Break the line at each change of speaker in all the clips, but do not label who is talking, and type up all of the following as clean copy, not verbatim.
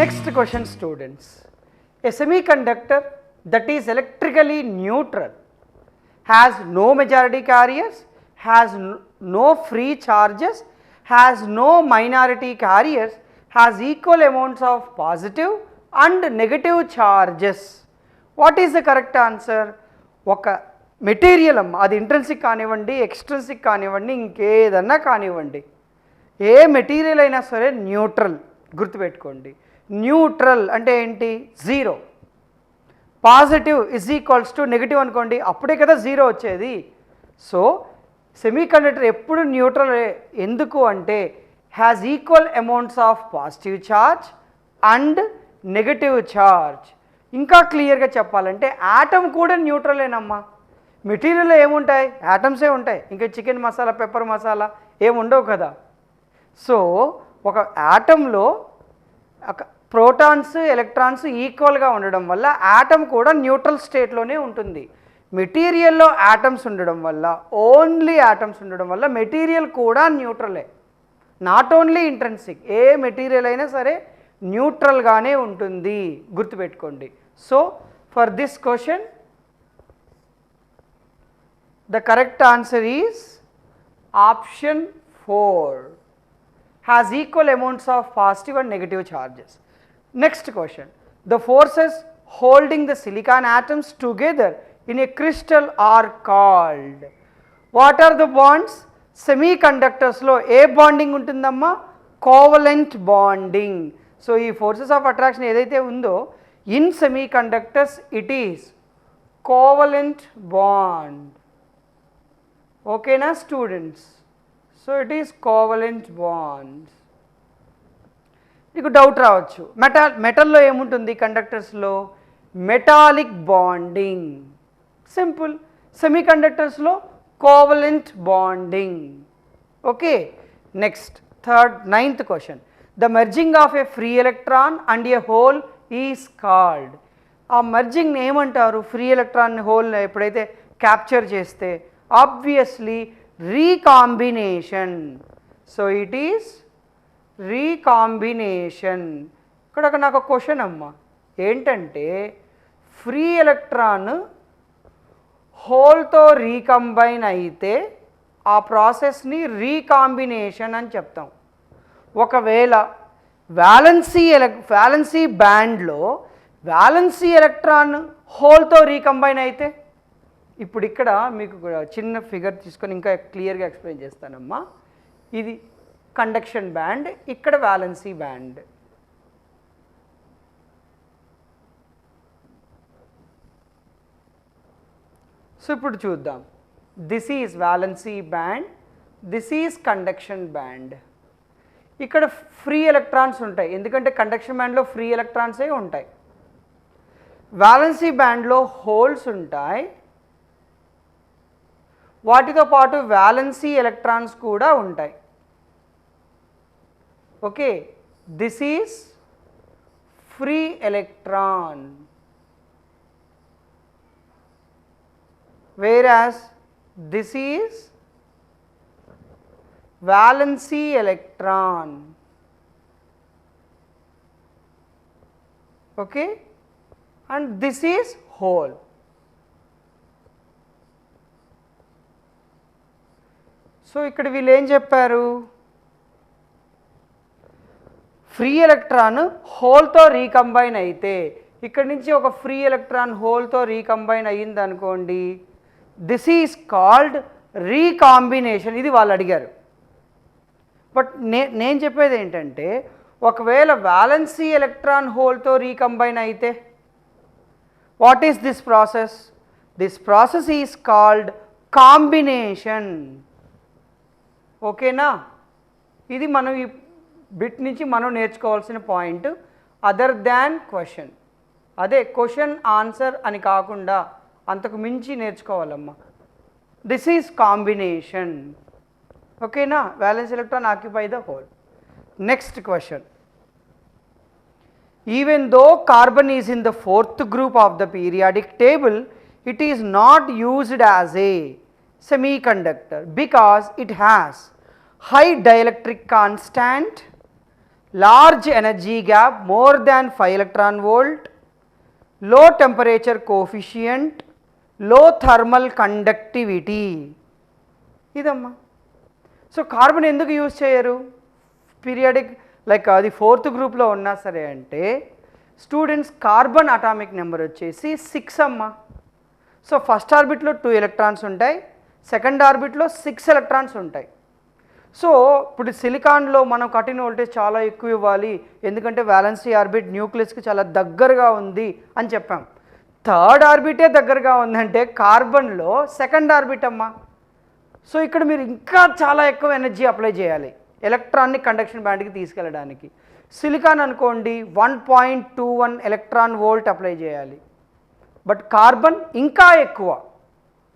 Next question, students. A semiconductor that is electrically neutral has no majority carriers, has no free charges, has no minority carriers, has equal amounts of positive and negative charges. What is the correct answer? ఒక material అమ్మ, అది intrinsic కానివ్వండి, extrinsic కానివ్వండి, ఇంకేదన్నా కానివ్వండి, ఏ material అయినా సరే neutral. గుర్తుపెట్టుకోండి, న్యూట్రల్ అంటే ఏంటి? Zero. Positive is equals to negative అనుకోండి, అప్పుడే కదా జీరో వచ్చేది. సో సెమీకండక్టర్ ఎప్పుడు న్యూట్రల్. ఎందుకు అంటే has equal amounts of positive charge and negative charge. ఇంకా క్లియర్గా చెప్పాలంటే యాటమ్ కూడా న్యూట్రలేనమ్మా. మెటీరియల్లో ఏముంటాయి? యాటమ్సే ఉంటాయి. ఇంకా చికెన్ మసాలా, పెప్పర్ మసాలా ఏముండవు కదా. సో ఒక యాటంలో ప్రోటాన్స్, ఎలక్ట్రాన్స్ ఈక్వల్గా ఉండడం వల్ల యాటమ్ కూడా న్యూట్రల్ స్టేట్లోనే ఉంటుంది. మెటీరియల్లో యాటమ్స్ ఉండడం వల్ల, ఓన్లీ యాటమ్స్ ఉండడం వల్ల మెటీరియల్ కూడా న్యూట్రలే. Not only intrinsic, a material అయినా సరే న్యూట్రల్గానే ఉంటుంది. గుర్తుపెట్టుకోండి. So for this question the correct answer is option 4. has equal amounts of positive and negative charges. Next question. The forces holding the silicon atoms together in a crystal are called. What are the bonds? Semiconductors lo ఏ bonding ఉంటుందమ్మా? Covalent bonding. So ఈ forces of attraction ఏదైతే ఉందో in semiconductors it is covalent bond. ఓకేనా students? So it is covalent bonds. మీకు doubt రావచ్చు, మెటల్లో ఏముంటుంది? కండక్టర్స్లో మెటాలిక్ బాండింగ్. సింపుల్. సెమీకండక్టర్స్లో covalent bonding. Okay. Next ninth question. The merging of a free electron and a hole is called. ఆ మెర్జింగ్ని ఏమంటారు? ఫ్రీ ఎలక్ట్రాన్ హోల్ ఎప్పుడైతే క్యాప్చర్ చేస్తే obviously recombination. So it is recombination. ఇక్కడ నాకు ఒక క్వశ్చన్ అమ్మ, ఏంటంటే ఫ్రీ ఎలక్ట్రాన్ హోల్తో రీకంబైన్ అయితే ఆ ప్రాసెస్ని రీకాంబినేషన్ అని చెప్తాం. ఒకవేళ వ్యాలెన్సీ బ్యాండ్లో వ్యాలెన్సీ ఎలక్ట్రాన్ హోల్తో రీకంబైన్ అయితే, ఇప్పుడు ఇక్కడ మీకు చిన్న ఫిగర్ తీసుకొని ఇంకా క్లియర్గా ఎక్స్ప్లెయిన్ చేస్తానమ్మా. ఇది కండక్షన్ బ్యాండ్, ఇక్కడ వ్యాలెన్సీ బ్యాండ్. సో ఇప్పుడు చూద్దాం. This is valency band, this is conduction band. ఇక్కడ ఫ్రీ ఎలక్ట్రాన్స్ ఉంటాయి, ఎందుకంటే కండక్షన్ బ్యాండ్లో ఫ్రీ ఎలక్ట్రాన్సే ఉంటాయి. వ్యాలెన్సీ బ్యాండ్లో హోల్స్ ఉంటాయి, వాటితో పాటు వ్యాలెన్సీ ఎలక్ట్రాన్స్ కూడా ఉంటాయి. Okay. This is free electron, whereas this is valency electron. Okay, and this is hole. So ఇక్కడ వీళ్ళు ఏం చెప్పారు? ఫ్రీ ఎలక్ట్రాన్ హోల్తో రీకంబైన్ అయితే, ఇక్కడ నుంచి ఒక ఫ్రీ ఎలక్ట్రాన్ హోల్తో రీకంబైన్ అయ్యింది అనుకోండి, దిస్ ఈజ్ కాల్డ్ రీకాంబినేషన్. ఇది వాళ్ళు అడిగారు. బట్ నేను చెప్పేది ఏంటంటే, ఒకవేళ వ్యాలెన్సీ ఎలక్ట్రాన్ హోల్తో రీకంబైన్ అయితే what is this process? This process is called combination. ఓకేనా? ఇది మనం ఈ బిట్ నుంచి మనం నేర్చుకోవాల్సిన పాయింట్, అదర్ దాన్ క్వశ్చన్. అదే క్వశ్చన్ ఆన్సర్ అని కాకుండా అంతకు మించి నేర్చుకోవాలమ్మా. This is combination. ఓకేనా? Valence electron occupy the hole. Next question. Even though carbon is in the 4th group of the periodic table, it is not used as a semiconductor because it has high dielectric constant, large energy gap more than 5 electron volt, low temperature coefficient, low thermal conductivity. ఇదమ్మా. So carbon ఎందుకు use చేయరు periodic like అది fourth గ్రూప్లో ఉన్నా సరే అంటే students carbon atomic number వచ్చేసి 6 అమ్మా. సో ఫస్ట్ ఆర్బిట్లో 2 ఎలక్ట్రాన్స్ ఉంటాయి, సెకండ్ ఆర్బిట్లో 6 ఎలక్ట్రాన్స్ ఉంటాయి. సో ఇప్పుడు సిలికాన్లో మనం కట్ ఇన్ వోల్టేజ్ చాలా ఎక్కువ ఇవ్వాలి ఎందుకంటే వ్యాలెన్సీ ఆర్బిట్ న్యూక్లియస్కి చాలా దగ్గరగా ఉంది అని చెప్పాం. థర్డ్ ఆర్బిటే దగ్గరగా ఉందంటే కార్బన్లో సెకండ్ ఆర్బిట్ అమ్మా. సో ఇక్కడ మీరు ఇంకా చాలా ఎక్కువ ఎనర్జీ అప్లై చేయాలి ఎలక్ట్రాన్ని కండక్షన్ బ్యాండ్కి తీసుకెళ్ళడానికి. సిలికాన్ అనుకోండి 1.21 ఎలక్ట్రాన్ వోల్ట్ అప్లై చేయాలి, బట్ కార్బన్ ఇంకా ఎక్కువ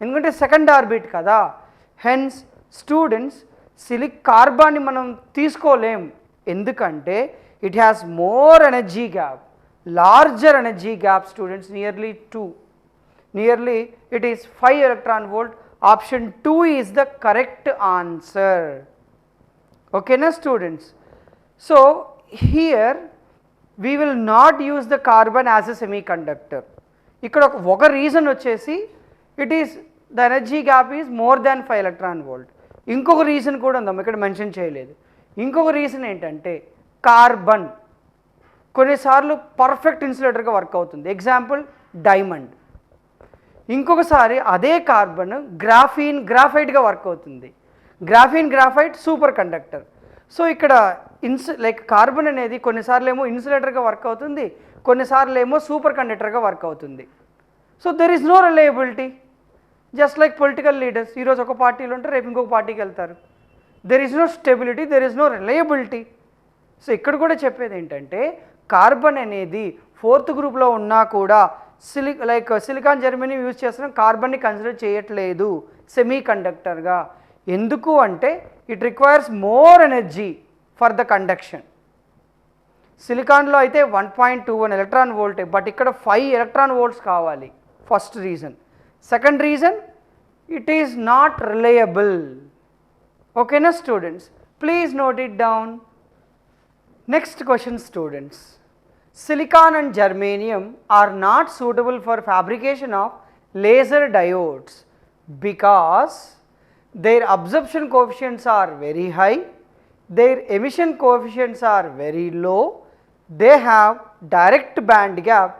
ఎందుకంటే సెకండ్ ఆర్బిట్ కదా. హెన్స్ స్టూడెంట్స్ కార్బన్ని మనం తీసుకోలేం ఎందుకంటే it has more energy gap, larger energy gap students, nearly it is 5 electron volt. Option 2 is the correct answer. ఓకేనా students? So here we will not use the carbon as a semiconductor. ఇక్కడ ఒక reason వచ్చేసి it is the energy gap is more than 5 electron volt. ఇంకొక reason కూడా ఉందమ్మా, ఇక్కడ mention చేయలేదు. ఇంకొక రీజన్ ఏంటంటే కార్బన్ కొన్నిసార్లు పర్ఫెక్ట్ ఇన్సులేటర్గా వర్క్ అవుతుంది, ఎగ్జాంపుల్ డైమండ్. ఇంకొకసారి అదే కార్బన్ గ్రాఫైట్గా వర్క్ అవుతుంది, గ్రాఫైట్ సూపర్ కండక్టర్. సో ఇక్కడ లైక్ కార్బన్ అనేది కొన్నిసార్లు ఏమో ఇన్సులేటర్గా వర్క్ అవుతుంది, కొన్నిసార్లు ఏమో సూపర్ కండక్టర్గా వర్క్ అవుతుంది. So there is no reliability. Just like political leaders, ఈరోజు ఒక పార్టీలో ఉంటే రేపు ఇంకొక పార్టీకి వెళ్తారు. There is no stability, there is no reliability. So ఇక్కడ కూడా చెప్పేది ఏంటంటే కార్బన్ అనేది ఫోర్త్ గ్రూప్లో ఉన్నా కూడా సిలికాన్ జర్మనీ యూజ్ చేస్తున్నాం, కార్బన్ని కన్సిడర్ చేయట్లేదు సెమీ కండక్టర్గా. ఎందుకు అంటే it requires more energy for the conduction. సిలికాన్లో అయితే 1.21 ఎలక్ట్రాన్ వోల్టే, బట్ ఇక్కడ 5 ఎలక్ట్రాన్ వోల్ట్స్ కావాలి. First reason. Second reason it is not reliable. ఓకేనా students? Please note it down. Next question students. Silicon and germanium are not suitable for fabrication of laser diodes because their absorption coefficients are very high, their emission coefficients are very low, they have direct band gap,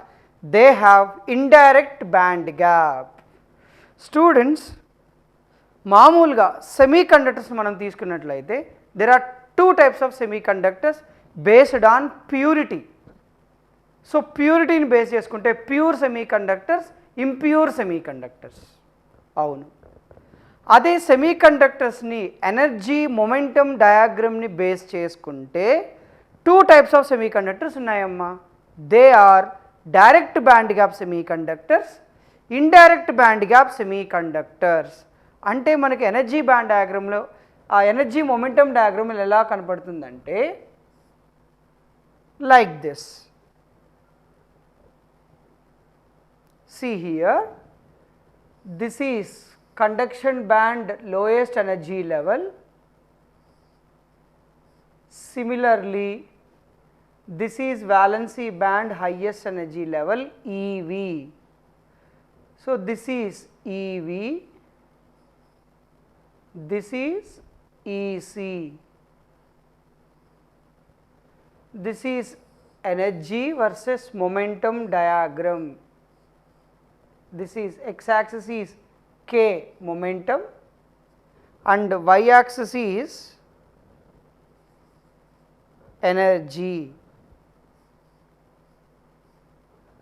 they have indirect band gap. Students, మామూలుగా semiconductors మనం తీసుకున్నట్లయితే there are 2 types of semiconductors based on purity. So ప్యూరిటీని base చేసుకుంటే pure semiconductors, impure semiconductors. అవును, అదే సెమీకండక్టర్స్ని energy momentum డయాగ్రామ్ని base చేసుకుంటే 2 types ఆఫ్ సెమీకండక్టర్స్ ఉన్నాయమ్మా. They are direct band gap semiconductors, indirect band gap semiconductors. అంటే మనకి ఎనర్జీ బ్యాండ్ డయాగ్రామ్లో ఆ ఎనర్జీ మొమెంటమ్ డయాగ్రామ్లో ఎలా కనపడుతుందంటే like this. See here, this is conduction band lowest energy level. Similarly, this is valency band highest energy level EV. So this is EV, this is EC. This is energy versus momentum diagram. This is x-axis is K momentum and y-axis is energy.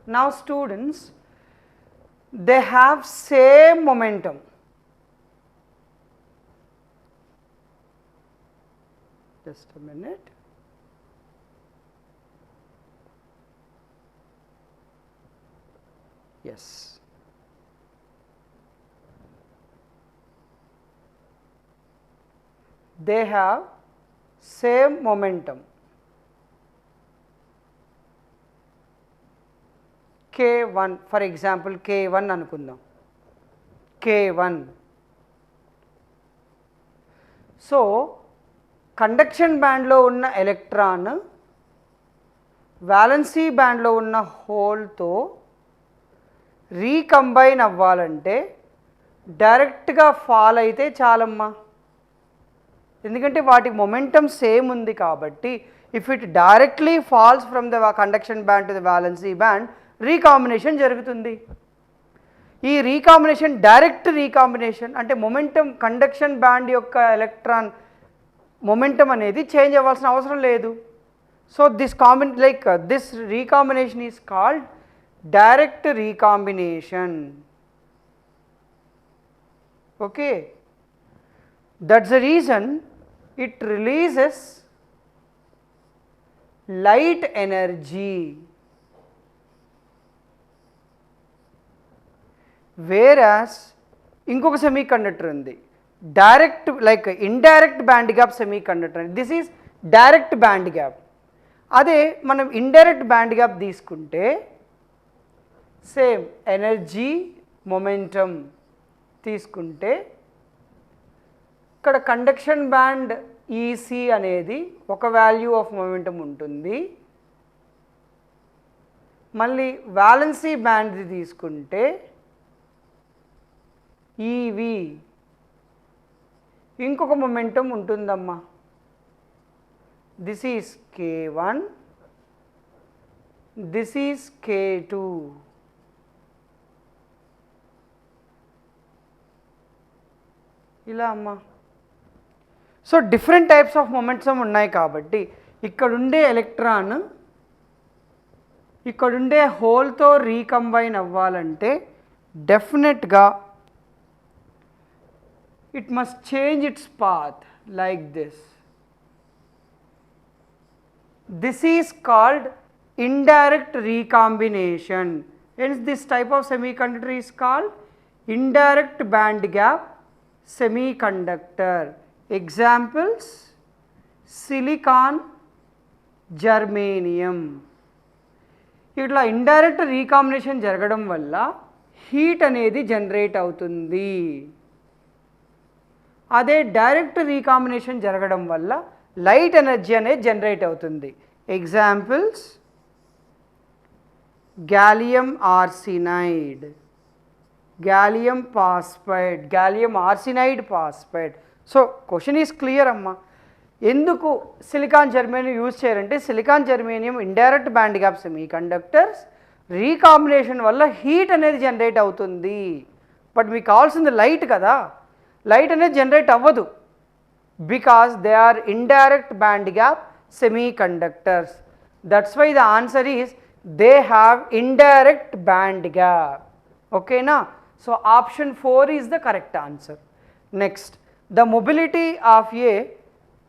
Now students, they have same momentum. Just a minute. Yes. They have same momentum. K1, for example, K1 అనుకుందాం. K1. So conduction బ్యాండ్లో ఉన్న electron valency బ్యాండ్లో ఉన్న హోల్తో recombine అవ్వాలంటే డైరెక్ట్గా fall అయితే చాలమ్మా, ఎందుకంటే వాటికి మొమెంటం సేమ్ ఉంది కాబట్టి. If it directly falls from the conduction band to the valency band, recombination జరుగుతుంది. ఈ రీకాంబినేషన్ డైరెక్ట్ రీకాంబినేషన్ అంటే మొమెంటం కండక్షన్ బ్యాండ్ యొక్క ఎలక్ట్రాన్ మొమెంటం అనేది చేంజ్ అవ్వాల్సిన అవసరం లేదు. So this recombination is called direct recombination. Okay, that's the reason it releases light energy, whereas ఇంకొక semiconductor ఉంది direct like indirect band gap semiconductor. This is direct band gap. అదే మనం indirect band gap తీసుకుంటే same energy momentum తీసుకుంటే ఇక్కడ conduction band EC అనేది ఒక value of momentum ఉంటుంది. మళ్ళీ వ్యాలెన్సీ బ్యాండ్ది తీసుకుంటే ఈవి ఇంకొక మొమెంటం ఉంటుందమ్మా. This is K1, this is K2. ఇలా అమ్మా. So different types of momentum ఉన్నాయి కాబట్టి ఇక్కడుండే ఎలక్ట్రాన్ ఇక్కడుండే హోల్తో రీకంబైన్ అవ్వాలంటే డెఫినెట్గా it must change its path like this. This is called indirect recombination. Hence this type of semiconductor is called indirect band gap semiconductor. Examples: silicon, germanium. ఇట్లా indirect recombination జరగడం వల్ల heat అనేది generate అవుతుంది. అదే direct recombination జరగడం వల్ల light energy అనేది generate అవుతుంది. Examples: gallium arsenide, gallium phosphide, gallium arsenide phosphide. So question is clear అమ్మా. ఎందుకు సిలికాన్ జర్మేనియం యూజ్ చేయాలంటే silicon germanium indirect band gap semiconductors, recombination వల్ల హీట్ అనేది జనరేట్ అవుతుంది. బట్ మీకు కావాల్సింది లైట్ కదా, లైట్ అనేది జనరేట్ అవ్వదు because they are indirect band gap semiconductors. That's why the answer is they have indirect band gap. ఓకేనా? So option 4 is the correct answer. Next,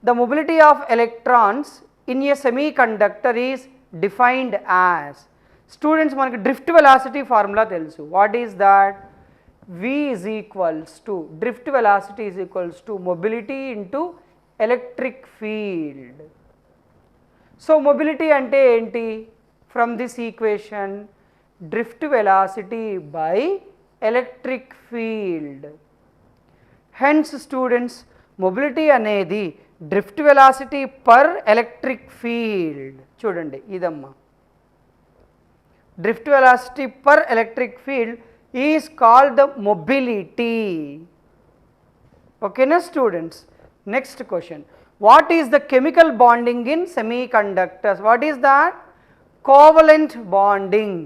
the mobility of electrons in a semiconductor is defined as. Students, మనకి drift velocity formula తెలుసు. What is that? V is equals to, drift velocity is equals to mobility into electric field. So mobility అంటే ఏంటి? From this equation, drift velocity by electric field. Hence students, mobility అనేది drift velocity per electric field. చూడండి ఇదమ్మా, drift velocity per electric field is called the mobility. ఓకేనా students? Next question, what is the chemical bonding in semiconductors? What is that? Covalent bonding,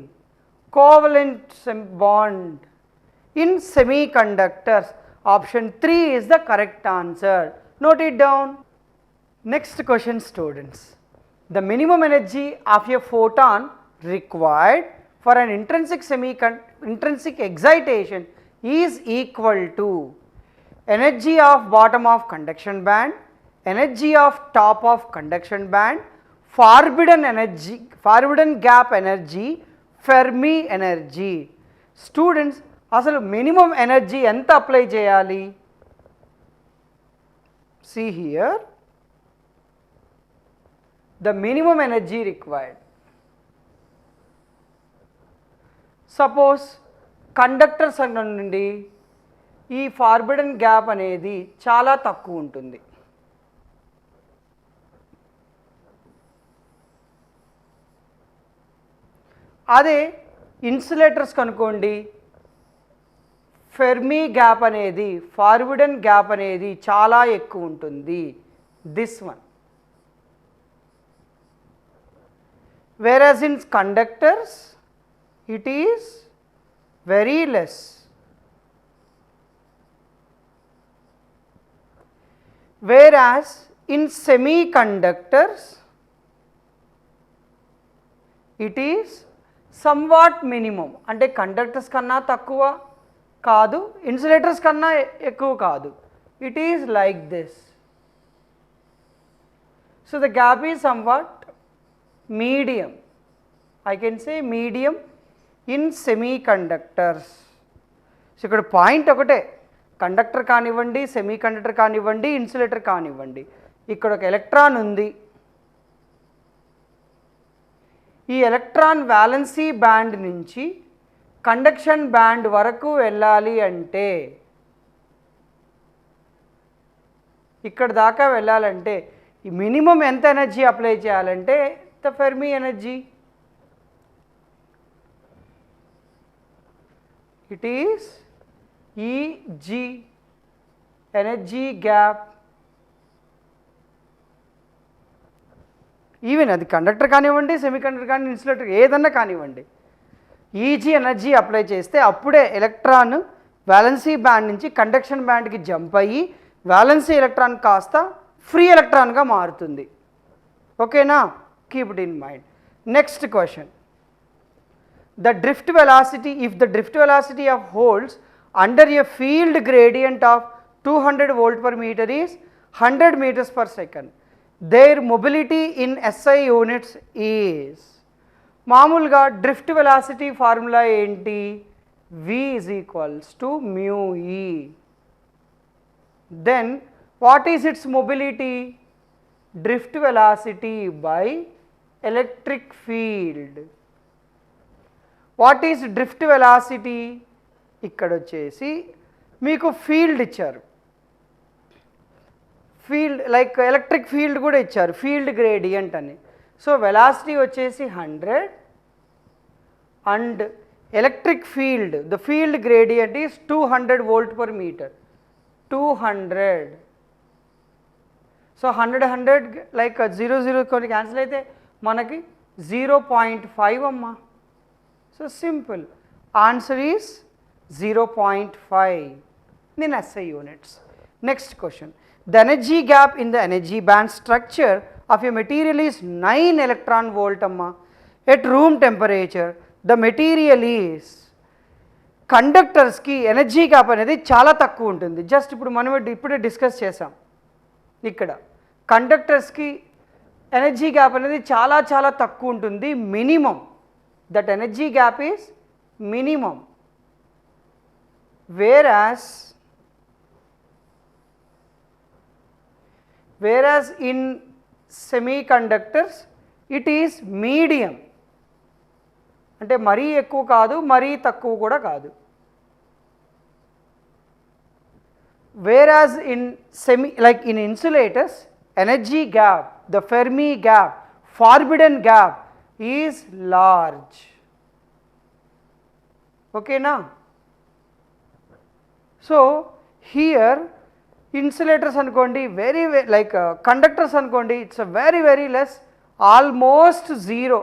covalent bond in semiconductors. Option 3 is the correct answer. Note it down. Next question students. The minimum energy of a photon required for an intrinsic excitation is equal to energy of bottom of conduction band, energy of top of conduction band, forbidden gap energy, Fermi energy. Students, అసలు minimum energy ఎంత apply చేయాలి? See here, the minimum energy required. Suppose conductors నుండి ఈ forbidden gap అనేది చాలా తక్కువ ఉంటుంది. అదే ఇన్సులేటర్స్ కనుకోండి, ఫెర్మీ గ్యాప్ అనేది, ఫార్వర్డన్ గ్యాప్ అనేది చాలా ఎక్కువ ఉంటుంది, this one. Whereas in conductors it is very less. Whereas in semiconductors it is somewhat minimum. అంటే కండక్టర్స్ కన్నా తక్కువ కాదు, ఇన్సులేటర్స్ కన్నా ఎక్కువ కాదు. It is like this. So the gap is somewhat medium. I can say medium in semiconductors. So ఇక్కడ point ఒకటే, conductor కానివ్వండి, సెమీ కండక్టర్ కానివ్వండి, ఇన్సులేటర్ కానివ్వండి, ఇక్కడ ఒక ఎలక్ట్రాన్ ఉంది. ఈ ఎలక్ట్రాన్ వ్యాలెన్సీ బ్యాండ్ నుంచి కండక్షన్ బ్యాండ్ వరకు వెళ్ళాలి అంటే, ఇక్కడ దాకా వెళ్ళాలంటే ఈ మినిమం ఎంత ఎనర్జీ అప్లై చేయాలంటే the Fermi energy. It is Eg, energy gap. Even అది కండక్టర్ కానివ్వండి, సెమీ కండక్టర్ కానీ, ఇన్సులేటర్ ఏదన్నా కానివ్వండి, ఈజీ ఎనర్జీ అప్లై చేస్తే అప్పుడే ఎలక్ట్రాన్ వ్యాలెన్సీ బ్యాండ్ నుంచి కండక్షన్ బ్యాండ్కి జంప్ అయ్యి వ్యాలెన్సీ ఎలక్ట్రాన్ కాస్త ఫ్రీ ఎలక్ట్రాన్గా మారుతుంది. ఓకేనా? Keep it in mind. Next question. The drift velocity, if the drift velocity of holes under a field gradient of 200 volt per meter is 100 meters per second, their mobility in SI units is. మామూలుగా drift velocity formula ఏంటి? V is equals to mu E. Then what is its mobility? Drift velocity by electric field. What is drift velocity? ఇక్కడ వచ్చేసి మీకు field ఇచ్చారు, field like electric field కూడా ఇచ్చారు, field gradient అని. So velocity వచ్చేసి 100 and electric field, the field gradient is 200 volt per meter. 200. So 100 like 0 కొన్ని cancel అయితే మనకి 0.5 అమ్మా. So simple answer is 0.5 in SI units. Next question. The energy gap in the energy band structure of a material is 9 electron volt amma. At room temperature the material is. కండక్టర్స్కి energy gap అనేది చాలా తక్కువ ఉంటుంది. Just ఇప్పుడు మనం ఇప్పుడే discuss చేసాం. ఇక్కడ కండక్టర్స్కి ఎనర్జీ గ్యాప్ అనేది చాలా చాలా తక్కువ ఉంటుంది, minimum. That energy gap is minimum. whereas in semiconductors it is medium. అంటే మరీ ఎక్కువ కాదు, మరీ తక్కువ కూడా కాదు. whereas in in insulators energy gap, the Fermi gap, forbidden gap is large. Okay na? So here insulators అనుకోండి very like conductors అనుకోండి it's a very less, almost zero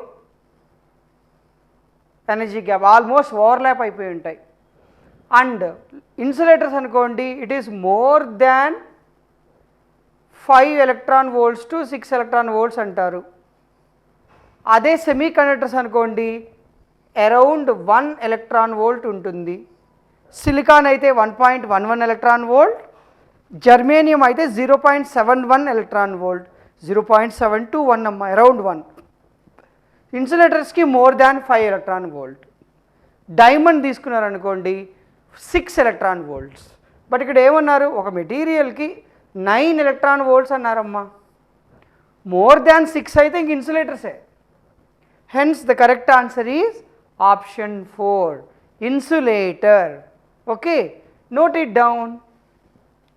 energy gap, almost overlap అయిపోయి ఉంటాయి. And insulators అనుకోండి it is more than 5 electron volts to 6 electron volts అంటారు. అదే semi conductors అనుకోండి around 1 electron volt ఉంటుంది. Silicon అయితే 1.11 electron volt, జర్మేనియం అయితే 0.71 electron volt, 0.721 అమ్మ, అరౌండ్ 1. ఇన్సులేటర్స్కి more than 5 electron volt. Diamond తీసుకున్నారనుకోండి 6 electron volts. బట్ ఇక్కడ ఏమన్నారు, ఒక మెటీరియల్కి 9 electron volts అన్నారమ్మా. మోర్ దాన్ 6 అయితే ఇంక ఇన్సులేటర్సే. Hence the correct answer is option 4, insulator. Okay, note it down.